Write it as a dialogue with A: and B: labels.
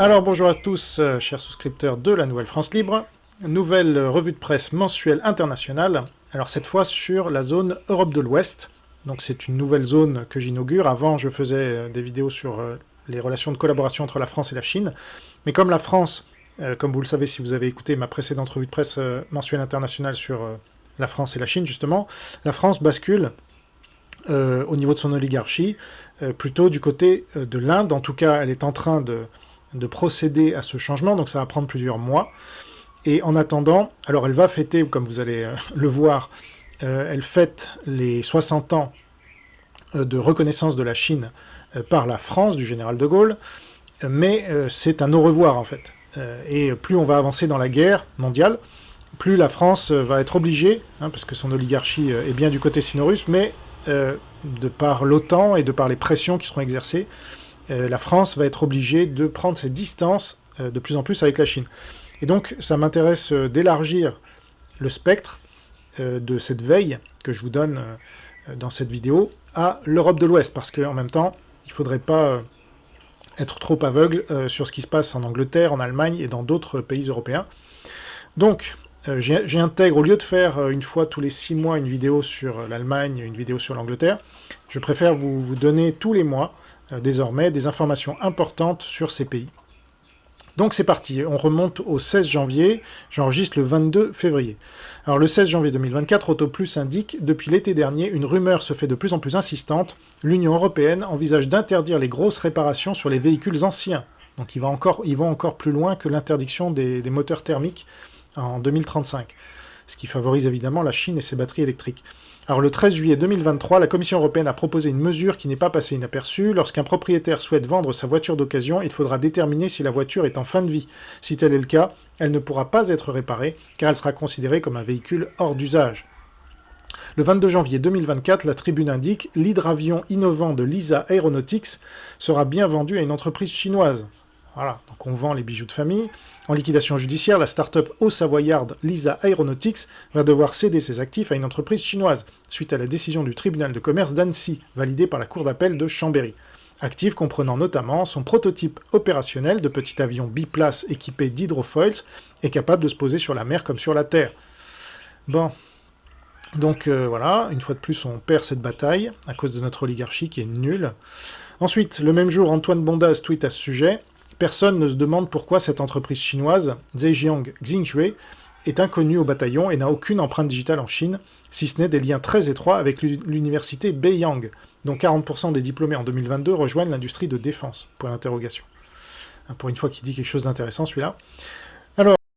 A: Alors bonjour à tous, chers souscripteurs de la Nouvelle France Libre. Nouvelle revue de presse mensuelle internationale, alors cette fois sur la zone Europe de l'Ouest. Donc c'est une nouvelle zone que j'inaugure. Avant je faisais des vidéos sur les relations de collaboration entre la France et la Chine. Mais comme la France, comme vous le savez si vous avez écouté ma précédente revue de presse mensuelle internationale sur la France et la Chine justement, la France bascule au niveau de son oligarchie, plutôt du côté de l'Inde. En tout cas, elle est en train de procéder à ce changement, donc ça va prendre plusieurs mois. Et en attendant, alors elle va fêter, comme vous allez le voir, elle fête les 60 ans de reconnaissance de la Chine par la France, du général de Gaulle, mais c'est un au revoir en fait. Et plus on va avancer dans la guerre mondiale, plus la France va être obligée, parce que son oligarchie est bien du côté sino-russe, mais de par l'OTAN et de par les pressions qui seront exercées, la France va être obligée de prendre ses distances de plus en plus avec la Chine. Et donc, ça m'intéresse d'élargir le spectre de cette veille que je vous donne dans cette vidéo à l'Europe de l'Ouest, parce qu'en même temps, il ne faudrait pas être trop aveugle sur ce qui se passe en Angleterre, en Allemagne et dans d'autres pays européens. Donc, j'intègre, au lieu de faire une fois tous les 6 mois une vidéo sur l'Allemagne, une vidéo sur l'Angleterre, je préfère vous donner tous les mois, désormais, des informations importantes sur ces pays. Donc c'est parti, on remonte au 16 janvier, j'enregistre le 22 février. Alors le 16 janvier 2024, Autoplus indique « Depuis l'été dernier, une rumeur se fait de plus en plus insistante. L'Union européenne envisage d'interdire les grosses réparations sur les véhicules anciens. » Donc ils vont encore plus loin que l'interdiction des moteurs thermiques en 2035, ce qui favorise évidemment la Chine et ses batteries électriques. Alors le 13 juillet 2023, la Commission européenne a proposé une mesure qui n'est pas passée inaperçue. Lorsqu'un propriétaire souhaite vendre sa voiture d'occasion, il faudra déterminer si la voiture est en fin de vie. Si tel est le cas, elle ne pourra pas être réparée, car elle sera considérée comme un véhicule hors d'usage. Le 22 janvier 2024, la Tribune indique « L'hydravion innovant de LISA Aeronautics sera bien vendu à une entreprise chinoise ». Voilà, donc on vend les bijoux de famille. En liquidation judiciaire, la start-up haut-savoyarde LISA Aeronautics va devoir céder ses actifs à une entreprise chinoise, suite à la décision du tribunal de commerce d'Annecy, validée par la cour d'appel de Chambéry. Actifs comprenant notamment son prototype opérationnel de petit avion biplace équipé d'hydrofoils et capable de se poser sur la mer comme sur la terre. Bon, donc voilà, une fois de plus on perd cette bataille à cause de notre oligarchie qui est nulle. Ensuite, le même jour, Antoine Bondaz tweet à ce sujet. Personne ne se demande pourquoi cette entreprise chinoise, Zhejiang Xinhui, est inconnue au bataillon et n'a aucune empreinte digitale en Chine, si ce n'est des liens très étroits avec l'université Beiyang, dont 40% des diplômés en 2022 rejoignent l'industrie de défense. Pour une fois qu'il dit quelque chose d'intéressant, celui-là.